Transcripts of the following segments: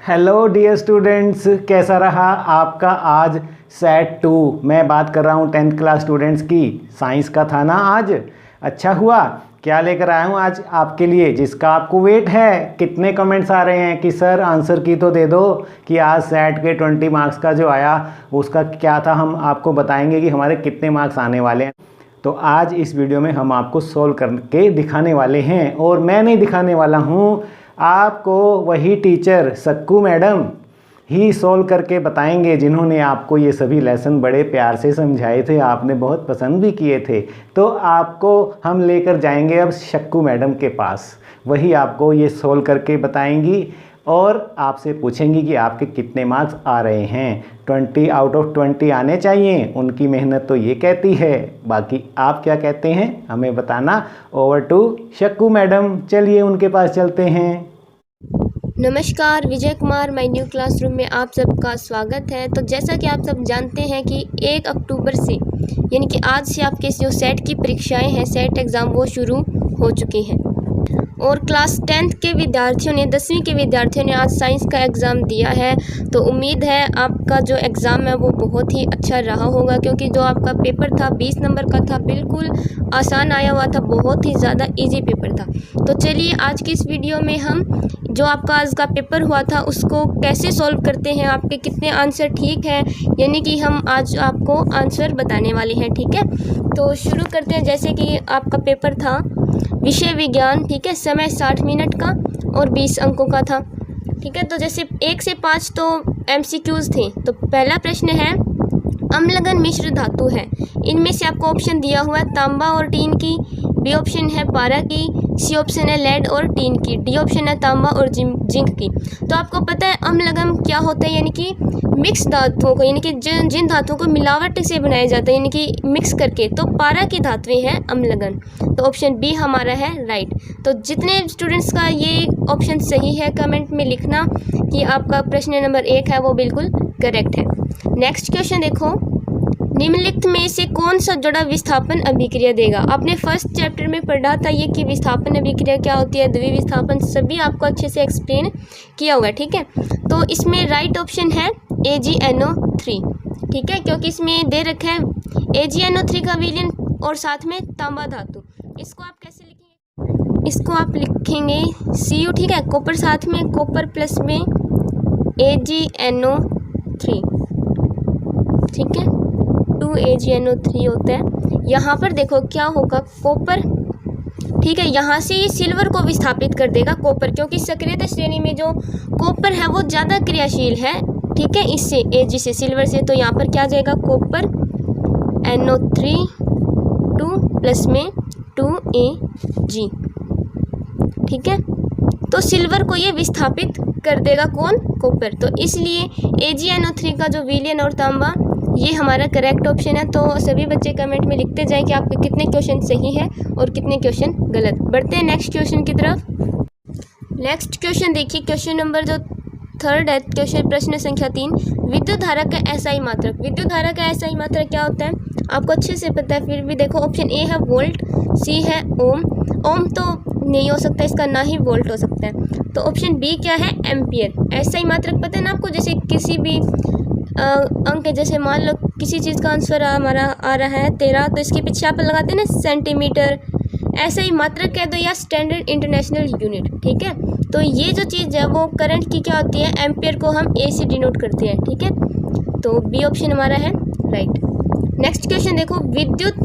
Hello dear students, कैसा रहा आपका आज सेट 2। मैं बात कर रहा हूँ 10th क्लास स्टूडेंट्स की। साइंस का था ना आज। अच्छा हुआ। क्या लेकर आया हूँ आज आपके लिए जिसका आपको वेट है। कितने कमेंट्स आ रहे हैं कि सर आंसर की तो दे दो कि आज सेट के 20 मार्क्स का जो आया उसका क्या था। हम आपको बताएंगे कि हमारे कितने मार्क्स आने वाले हैं। तो आज इस वीडियो में हम आपको सोल्व करके दिखाने वाले हैं। और मैं नहीं दिखाने वाला हूँ, आपको वही टीचर सक्कू मैडम ही सोल्व करके बताएंगे जिन्होंने आपको ये सभी लेसन बड़े प्यार से समझाए थे, आपने बहुत पसंद भी किए थे। तो आपको हम लेकर जाएंगे अब सक्कू मैडम के पास। वही आपको ये सोल्व करके बताएंगी और आपसे पूछेंगी कि आपके कितने मार्क्स आ रहे हैं। 20 आउट ऑफ 20 आने चाहिए। उनकी मेहनत तो ये कहती है, बाकी आप क्या कहते हैं हमें बताना। ओवर टू सक्कू मैडम, चलिए उनके पास चलते हैं। नमस्कार विजय कुमार, माय न्यू क्लासरूम में आप सबका स्वागत है। तो जैसा कि आप सब जानते हैं कि 1 अक्टूबर से यानी कि आज से आपके जो सेट की परीक्षाएं हैं, सेट एग्ज़ाम, वो शुरू हो चुके हैं। और क्लास 10th के विद्यार्थियों ने, 10वीं के विद्यार्थियों ने आज साइंस का एग्ज़ाम दिया है। तो उम्मीद है आपका जो एग्ज़ाम है वो बहुत ही अच्छा रहा होगा, क्योंकि जो आपका पेपर था 20 नंबर का था, बिल्कुल आसान आया हुआ था, बहुत ही ज़्यादा इजी पेपर था। तो चलिए आज की इस वीडियो में हम जो आपका आज का पेपर हुआ था उसको कैसे सॉल्व करते हैं, आपके कितने आंसर ठीक हैं, यानी कि हम आज आपको आंसर बताने वाले हैं। ठीक है, तो शुरू करते हैं। जैसे कि आपका पेपर था विषय विज्ञान, ठीक है, समय 60 मिनट का और 20 अंकों का था। ठीक है, तो जैसे 1 से 5 तो MCQs थे। तो पहला प्रश्न है, अम्लगन मिश्र धातु है, इनमें से आपको ऑप्शन दिया हुआ है तांबा और टीन की, बी ऑप्शन है पारा की, सी ऑप्शन है लेड और टीन की, डी ऑप्शन है तांबा और जिंक की। तो आपको पता है अम्लगन क्या होता है, यानी कि मिक्स धातुओं को, यानी कि जिन धातुओं को मिलावट से बनाया जाता है, यानी कि मिक्स करके, तो पारा की धातुएं हैं अम्लगन। तो ऑप्शन बी हमारा है राइट। तो जितने स्टूडेंट्स का ये ऑप्शन सही है कमेंट में लिखना कि आपका प्रश्न नंबर 1 है वो बिल्कुल करेक्ट है। नेक्स्ट क्वेश्चन देखो, निम्नलिखित में से कौन सा जोड़ा विस्थापन अभिक्रिया देगा। आपने फर्स्ट चैप्टर में पढ़ा था ये कि विस्थापन अभिक्रिया क्या होती है, द्विविस्थापन, सभी आपको अच्छे से एक्सप्लेन किया हुआ है। ठीक है, तो इसमें राइट ऑप्शन है AgNO3। ठीक है, क्योंकि इसमें दे रखा है AgNO3 का विलयन और साथ में तांबा धातु। इसको आप कैसे लिखेंगे, इसको आप लिखेंगे Cu। ठीक है, कॉपर साथ में, कॉपर प्लस में AgNO3। ठीक है, 2AgNO3 होता है। यहाँ पर देखो क्या होगा, कॉपर, ठीक है, यहाँ से ये सिल्वर को विस्थापित कर देगा कॉपर, क्योंकि सक्रियता श्रेणी में जो कॉपर है वो ज़्यादा क्रियाशील है। ठीक है, इससे Ag से, सिल्वर से, तो यहाँ पर क्या आ जाएगा, कॉपर NO3 2 प्लस में 2Ag। ठीक है, तो सिल्वर को ये विस्थापित कर देगा, कौन, कॉपर। तो इसलिए AgNO3 का जो विलयन और तांबा, ये हमारा करेक्ट ऑप्शन है। तो सभी बच्चे कमेंट में लिखते जाएं कि आपके कितने क्वेश्चन सही है और कितने क्वेश्चन गलत। बढ़ते हैं नेक्स्ट क्वेश्चन की तरफ। नेक्स्ट क्वेश्चन देखिए, क्वेश्चन नंबर जो 3rd है, क्वेश्चन प्रश्न संख्या 3, विद्युत धारा का एसआई मात्रक। विद्युत धारा का एसआई मात्रक क्या होता है आपको अच्छे से पता है, फिर भी देखो ऑप्शन ए है वोल्ट, सी है ओम। ओम तो नहीं हो सकता इसका, ना ही वोल्ट हो सकता है। तो ऑप्शन बी क्या है, एम्पियर। एसआई मात्रक पता है ना आपको, जैसे किसी भी अंक, जैसे मान लो किसी चीज़ का आंसर हमारा आ रहा है 13, तो इसके पीछे आप लगाते हैं ना सेंटीमीटर, ऐसा ही मात्रक कह दो या स्टैंडर्ड इंटरनेशनल यूनिट। ठीक है, तो ये जो चीज़ है वो करंट की क्या होती है, एम्पियर को हम ए से डिनोट करते हैं। ठीक है, तो बी ऑप्शन हमारा है राइट। नेक्स्ट क्वेश्चन देखो, विद्युत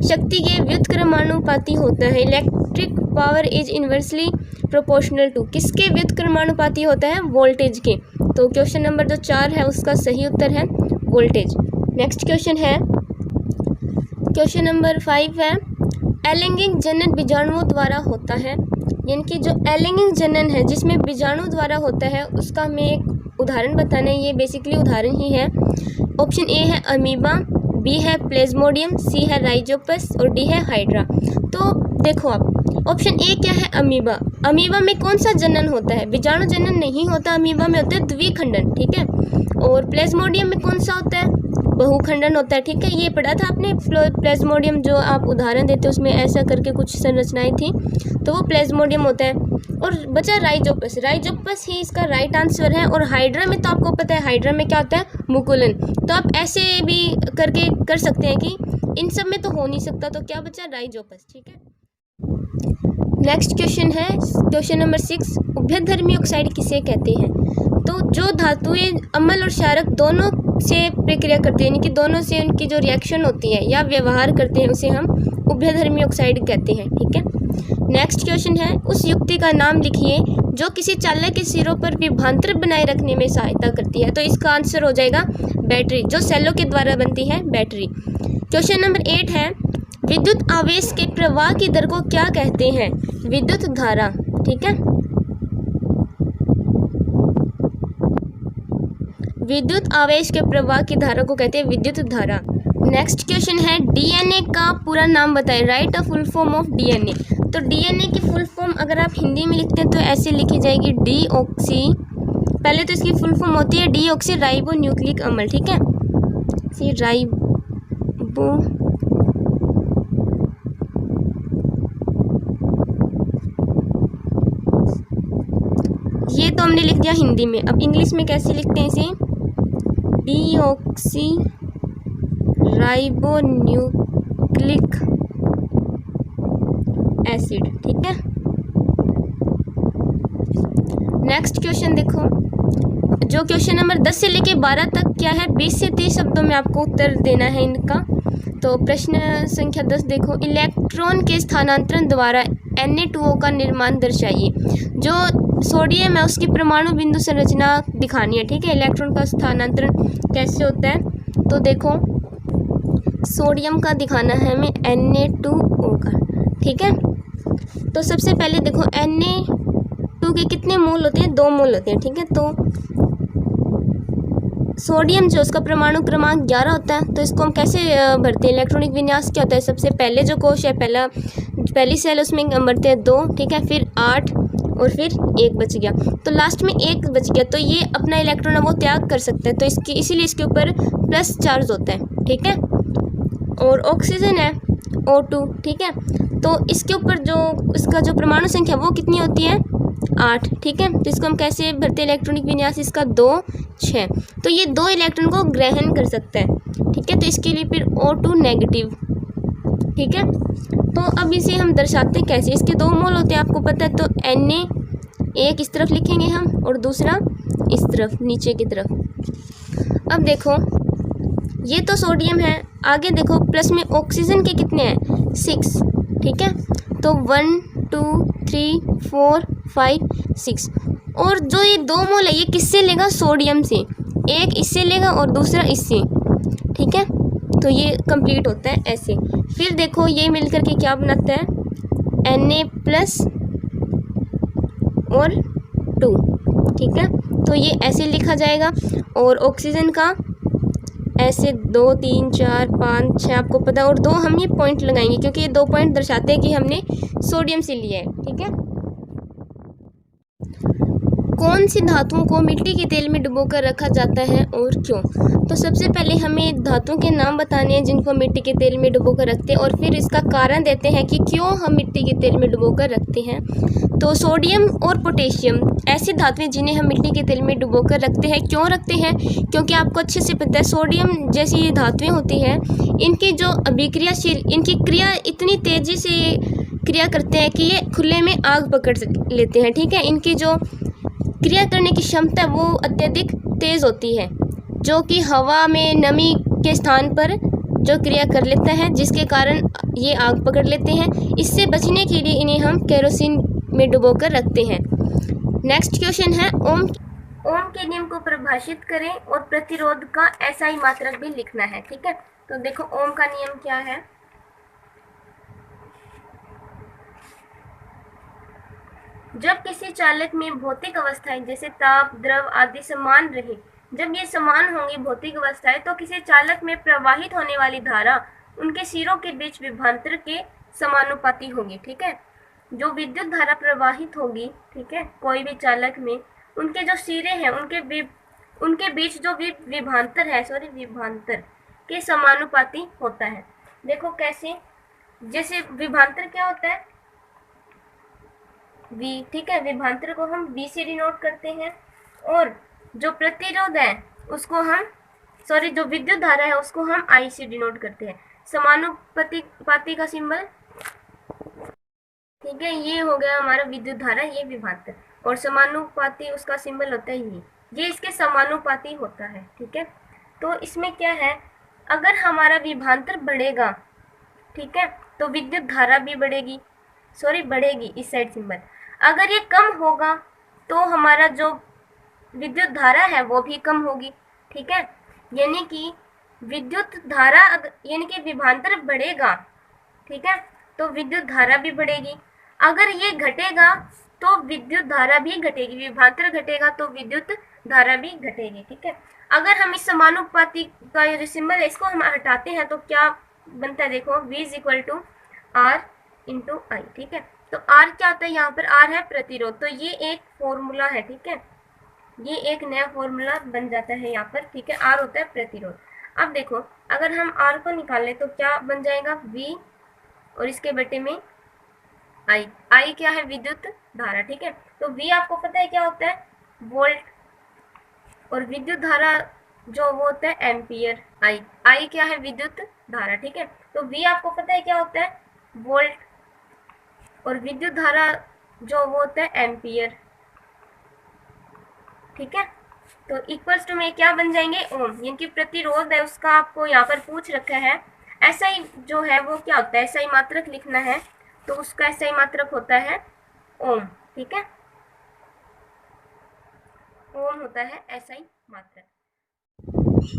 शक्ति के व्युत्क्रमानुपाती होता है। Electric power is inversely proportional to, किसके व्युत्क्रमानुपाती होता है, वोल्टेज के। तो क्वेश्चन नंबर जो 4 है उसका सही उत्तर है वोल्टेज। नेक्स्ट क्वेश्चन है, क्वेश्चन नंबर 5 है, एलैंगिक जनन बीजाणुओं द्वारा होता है। यानी कि जो एलैंगिक जनन है जिसमें बीजाणु द्वारा होता है उसका हमें एक उदाहरण बताना है। ये बेसिकली उदाहरण ही है। ऑप्शन ए है अमीबा, बी है प्लेज्मोडियम, सी है राइजोपस और डी है हाइड्रा। तो देखो आप, ऑप्शन ए क्या है, अमीबा। अमीबा में कौन सा जनन होता है, बीजाणु जनन नहीं होता, अमीबा में होता है द्विखंडन। ठीक है, और प्लेज्मोडियम में कौन सा होता है, बहुखंडन होता है। ठीक है, ये पढ़ा था आपने, प्लेज्मोडियम जो आप उदाहरण देते हैं उसमें ऐसा करके कुछ संरचनाएं थी, तो वो प्लेज्मोडियम होता है। और बचा राइजोपस। राइजोपस ही इसका राइट आंसर है। और हाइड्रा में तो आपको पता है हाइड्रा में क्या होता है, मुकुलन। तो आप ऐसे भी करके कर सकते हैं कि इन सब में तो हो नहीं सकता, तो क्या बचा, राइजोपस। ठीक है, नेक्स्ट क्वेश्चन है क्वेश्चन नंबर 6, उभयधर्मी ऑक्साइड किसे कहते हैं। तो जो धातुएं अम्ल और क्षारक दोनों से प्रक्रिया करती है, यानी कि दोनों से उनकी जो रिएक्शन होती है या व्यवहार करते हैं, उसे हम उभयधर्मी ऑक्साइड कहते हैं। ठीक है, नेक्स्ट क्वेश्चन है, उस युक्ति का नाम लिखिए जो किसी चालक के सिरों पर विभवांतर बनाए रखने में सहायता करती है। तो इसका आंसर हो जाएगा बैटरी, जो सेलों के द्वारा बनती है, बैटरी। क्वेश्चन नंबर 8 है, विद्युत आवेश के प्रवाह की दर को क्या कहते हैं। विद्युत धारा। ठीक है, विद्युत आवेश के प्रवाह की धारा को कहते हैं विद्युत धारा। नेक्स्ट क्वेश्चन है, डीएनए का पूरा नाम बताएं। Right a full form of DNA. तो डीएनए की फुल फॉर्म अगर आप हिंदी में लिखते हैं तो ऐसे लिखी जाएगी, डीऑक्सी, पहले तो इसकी फुल फॉर्म होती है डीऑक्सी राइबो न्यूक्लिक अम्ल। ठीक है, राइबो ये तो हमने लिख दिया हिंदी में। अब इंग्लिश में कैसे लिखते हैं इसे, डीऑक्सी राइबो न्यूक्लिक एसिड। ठीक है, नेक्स्ट क्वेश्चन देखो, जो क्वेश्चन नंबर 10 से लेके 12 तक क्या है, 20 से 30 शब्दों में आपको उत्तर देना है इनका। तो प्रश्न संख्या 10 देखो, इलेक्ट्रॉन के स्थानांतरण द्वारा Na2O का निर्माण दर्शाइए। जो सोडियम है उसकी परमाणु बिंदु संरचना दिखानी है। ठीक है, इलेक्ट्रॉन का स्थानांतरण कैसे होता है, तो देखो सोडियम का दिखाना है हमें Na2O का। ठीक है, तो सबसे पहले देखो Na2 के कितने मोल होते हैं, 2 मोल होते हैं। ठीक है, तो सोडियम जो उसका परमाणु क्रमांक 11 होता है, तो इसको हम कैसे भरते हैं, इलेक्ट्रॉनिक विन्यास क्या होता है, सबसे पहले जो कोश है, पहली सेल उसमें भरते हैं 2। ठीक है, फिर 8 और फिर 1 बच गया, तो लास्ट में 1 बच गया, तो ये अपना इलेक्ट्रॉन वो त्याग कर सकता है, तो इसीलिए इसके ऊपर प्लस चार्ज होता है। ठीक है, और ऑक्सीजन है O2। ठीक है, तो इसके ऊपर जो इसका जो परमाणु संख्या वो कितनी होती है, 8। ठीक है, तो इसको हम कैसे भरते हैं, इलेक्ट्रॉनिक विन्यास इसका 2 6, तो ये 2 इलेक्ट्रॉन को ग्रहण कर सकता है। ठीक है, तो इसके लिए फिर O2 नेगेटिव। ठीक है, तो अब इसे हम दर्शाते हैं कैसे, इसके 2 मोल होते हैं आपको पता है, तो Na एक इस तरफ लिखेंगे हम और दूसरा इस तरफ नीचे की तरफ। अब देखो ये तो सोडियम है, आगे देखो प्लस में ऑक्सीजन के कितने हैं, 6। ठीक है, तो 1 2 3 4 5 6, और जो ये 2 मोल है ये किससे लेगा, सोडियम से, एक इससे लेगा और दूसरा इससे। ठीक है, तो ये कंप्लीट होता है ऐसे। फिर देखो ये मिलकर के क्या बनाता है, Na प्लस और 2। ठीक है, तो ये ऐसे लिखा जाएगा, और ऑक्सीजन का ऐसे 2 3 4 5 6 आपको पता है, और 2 हम ये पॉइंट लगाएंगे क्योंकि ये 2 पॉइंट दर्शाते हैं कि हमने सोडियम से लिया है। ठीक है, कौन सी धातुओं को मिट्टी के तेल में डुबोकर रखा जाता है और क्यों। तो सबसे पहले हमें धातुओं के नाम बताने हैं जिनको मिट्टी के तेल में डुबोकर रखते हैं, और फिर इसका कारण देते हैं कि क्यों हम मिट्टी के तेल में डुबोकर रखते हैं। तो सोडियम और पोटेशियम ऐसी धातुएं जिन्हें हम मिट्टी के तेल में डुबोकर रखते हैं। क्यों रखते हैं, क्योंकि आपको अच्छे से पता है सोडियम जैसी धातुएं होती हैं, इनकी जो अभिक्रियाशील, इनकी क्रिया इतनी तेज़ी से क्रिया करते हैं कि ये खुले में आग पकड़ लेते हैं। ठीक है, इनकी जो क्रिया करने की क्षमता वो अत्यधिक तेज़ होती है, जो कि हवा में नमी के स्थान पर जो क्रिया कर लेता है, जिसके कारण ये आग पकड़ लेते हैं। इससे बचने के लिए इन्हें हम केरोसिन में डुबोकर रखते हैं। नेक्स्ट क्वेश्चन है, ओम के नियम को परिभाषित करें और प्रतिरोध का SI मात्रक भी लिखना है। ठीक है, तो देखो ओम का नियम क्या है, जब किसी चालक में भौतिक अवस्थाएं जैसे ताप, द्रव आदि समान रहे, जब ये समान होंगी भौतिक अवस्थाएं, तो किसी चालक में प्रवाहित होने वाली धारा उनके सिरों के बीच विभवांतर के समानुपाती होगी। ठीक है, जो विद्युत धारा प्रवाहित होगी, ठीक है, कोई भी चालक में, उनके जो सिरे हैं उनके बीच जो विभवांतर है, विभवांतर के समानुपाती होता है। देखो कैसे, जैसे विभवांतर क्या होता है, V, ठीक है। विभवांतर को हम V से डिनोट करते हैं, और जो प्रतिरोध है उसको हम जो विद्युत धारा है उसको हम I से डिनोट करते हैं। समानुपाती का सिंबल, ठीक है, ये हो गया हमारा विद्युत धारा, ये विभवांतर, और समानुपाती उसका सिंबल होता है ये इसके समानुपाती होता है, ठीक है। तो इसमें क्या है, अगर हमारा विभवांतर बढ़ेगा, ठीक है, तो विद्युत धारा भी बढ़ेगी, बढ़ेगी, इस साइड सिंबल। अगर ये कम होगा तो हमारा जो विद्युत धारा है वो भी कम होगी, ठीक है। यानी कि विद्युत धारा यानी कि विभवांतर बढ़ेगा, ठीक है, तो विद्युत धारा भी बढ़ेगी। अगर ये घटेगा तो विद्युत धारा भी घटेगी, विभवांतर घटेगा तो विद्युत धारा भी घटेगी, ठीक है। अगर हम इस समानुपाती का जो सिंबल है इसको हम हटाते हैं तो क्या बनता है, देखो V = R × I, ठीक है। तो R क्या होता है, यहाँ पर R है प्रतिरोध, तो ये एक फॉर्मूला है, ठीक है, ये एक नया फॉर्मूला बन जाता है यहाँ पर, ठीक है। R होता है प्रतिरोध। अब देखो अगर हम R को निकालें तो क्या बन जाएगा, V और इसके बटे में I क्या है, विद्युत धारा, ठीक है। तो V आपको पता है क्या होता है, वोल्ट, और विद्युत धारा जो वो होता है एम्पियर। I क्या है, विद्युत धारा, ठीक है। तो V आपको पता है क्या होता है, वोल्ट, और विद्युत धारा जो वो होता है एम्पियर, ठीक है। तो इक्वल्स टू में क्या बन जाएंगे, ओम, यानी कि प्रतिरोध है उसका आपको यहाँ पर पूछ रखा है। SI जो है वो क्या होता है, SI मात्रक लिखना है तो उसका SI मात्रक होता है ओम, ठीक है, ओम होता है SI मात्रक।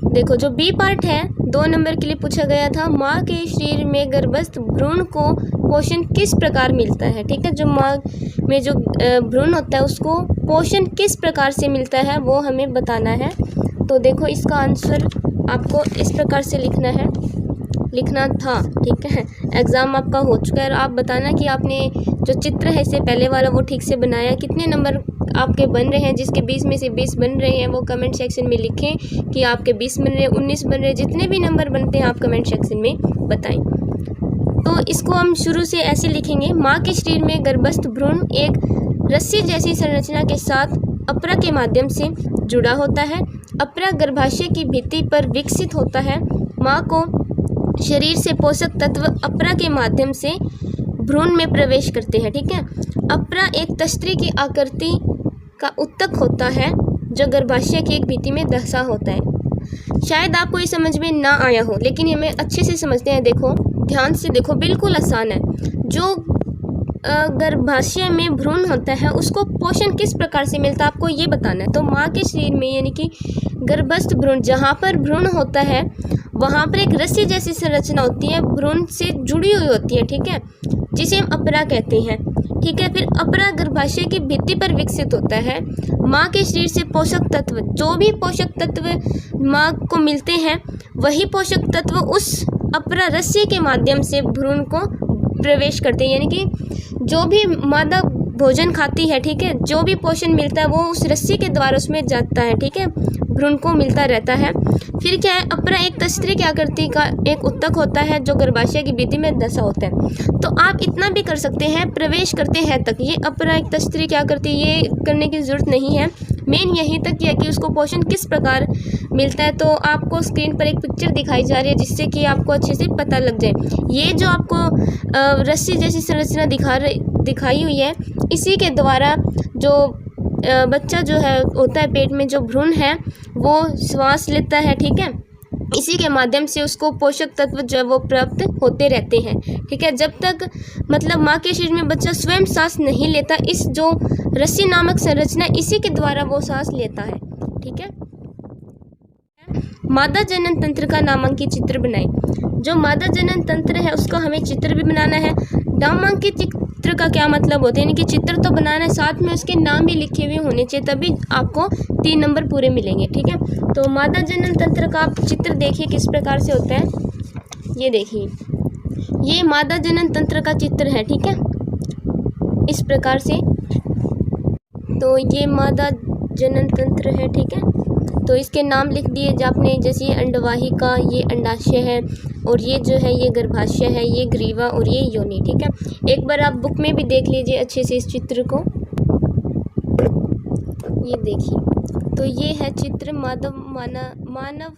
देखो जो बी पार्ट है 2 नंबर के लिए पूछा गया था, माँ के शरीर में गर्भस्थ भ्रूण को पोषण किस प्रकार मिलता है, ठीक है। जो माँ में जो भ्रूण होता है उसको पोषण किस प्रकार से मिलता है वो हमें बताना है। तो देखो इसका आंसर आपको इस प्रकार से लिखना था, ठीक है। एग्ज़ाम आपका हो चुका है और आप बताना कि आपने जो चित्र है इससे पहले वाला वो ठीक से बनाया, कितने नंबर आपके बन रहे हैं। जिसके 20 में से 20 बन रहे हैं वो कमेंट सेक्शन में लिखें कि आपके 20 बन रहे हैं, 19 बन रहे हैं, जितने भी नंबर बनते हैं आप कमेंट सेक्शन में बताएं। तो इसको हम शुरू से ऐसे लिखेंगे, माँ के शरीर में गर्भस्थ भ्रूण एक रस्सी जैसी संरचना के साथ अपरा के माध्यम से जुड़ा होता है। अपरा गर्भाशय की भित्ति पर विकसित होता है। माँ को शरीर से पोषक तत्व अपरा के माध्यम से भ्रूण में प्रवेश करते हैं, ठीक है। अपरा एक तस्त्री की आकृति का उत्तक होता है जो गर्भाशय की एक भित्ति में धंसा होता है। शायद आपको ये समझ में ना आया हो लेकिन हमें अच्छे से समझते हैं। देखो ध्यान से देखो, बिल्कुल आसान है। जो गर्भाशय में भ्रूण होता है उसको पोषण किस प्रकार से मिलता है आपको ये बताना है। तो माँ के शरीर में यानी कि गर्भस्थ भ्रूण, जहाँ पर भ्रूण होता है वहाँ पर एक रस्सी जैसी संरचना होती है, भ्रूण से जुड़ी हुई होती है, ठीक है, जिसे हम अपरा कहते हैं, ठीक है। फिर अपरा गर्भाशय की भित्ति पर विकसित होता है। माँ के शरीर से पोषक तत्व, जो भी पोषक तत्व माँ को मिलते हैं वही पोषक तत्व उस अपरा रस्सी के माध्यम से भ्रूण को प्रवेश करते हैं, यानी कि जो भी मादा भोजन खाती है, ठीक है, जो भी पोषण मिलता है वो उस रस्सी के द्वारा उसमें जाता है, ठीक है, भ्रूण को मिलता रहता है। फिर क्या है, अपरा एक तस्त्री की आकृति का एक उत्तक होता है जो गर्भाशय की भित्ति में धंसा होता है। तो आप इतना भी कर सकते हैं, प्रवेश करते हैं तक, ये अपरा एक तस्त्री की आकृति ये करने की ज़रूरत नहीं है। मेन यहीं तक है कि उसको पोषण किस प्रकार मिलता है। तो आपको स्क्रीन पर एक पिक्चर दिखाई जा रही है जिससे कि आपको अच्छे से पता लग जाए। ये जो आपको रस्सी जैसी संरचना दिखाई हुई है, इसी के द्वारा जो बच्चा जो है होता है पेट में, जो भ्रूण है वो श्वास लेता है, ठीक है, इसी के माध्यम से उसको पोषक तत्व जो है वो प्राप्त होते रहते हैं, ठीक है। जब तक मतलब माँ के शरीर में बच्चा स्वयं सांस नहीं लेता, इस जो रस्सी नामक संरचना इसी के द्वारा वो सांस लेता है, ठीक है। मादा जनन तंत्र का नामांकित चित्र बनाएं। जो मादा जनन तंत्र है उसका हमें चित्र भी बनाना है। नामांकित चित्र का क्या मतलब होता है, यानी कि चित्र तो बनाना है, साथ में उसके नाम भी लिखे हुए होने चाहिए, तभी आपको 3 नंबर पूरे मिलेंगे, ठीक है। तो मादा जनन तंत्र का आप चित्र देखिए किस प्रकार से होता है। ये देखिए, ये मादा जनन तंत्र का चित्र है, ठीक है, इस प्रकार से। तो ये मादा जनन तंत्र है, ठीक है। तो इसके नाम लिख दिए आपने, जैसे ये अंडवाहिका, ये अंडाशय है, और ये जो है ये गर्भाशय है, ये ग्रीवा और ये योनि। ठीक है, एक बार आप बुक में भी देख लीजिए अच्छे से इस चित्र को। ये देखिए, तो ये है चित्र मानव।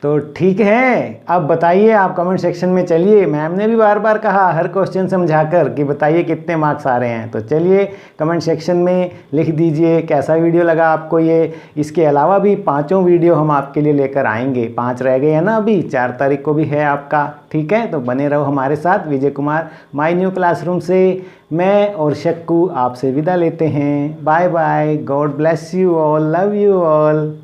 तो ठीक है, अब बताइए आप कमेंट सेक्शन में। चलिए, मैम ने भी बार बार कहा हर क्वेश्चन समझाकर कि बताइए कितने मार्क्स आ रहे हैं। तो चलिए कमेंट सेक्शन में लिख दीजिए कैसा वीडियो लगा आपको ये। इसके अलावा भी 5 वीडियो हम आपके लिए लेकर आएंगे। 5 रह गए हैं ना, अभी 4 तारीख को भी है आपका। ठीक है, तो बने रहो हमारे साथ। Vijay Kumar my new classroom से मैं और शक्कू आपसे विदा लेते हैं। Bye bye, God bless you all, love you all.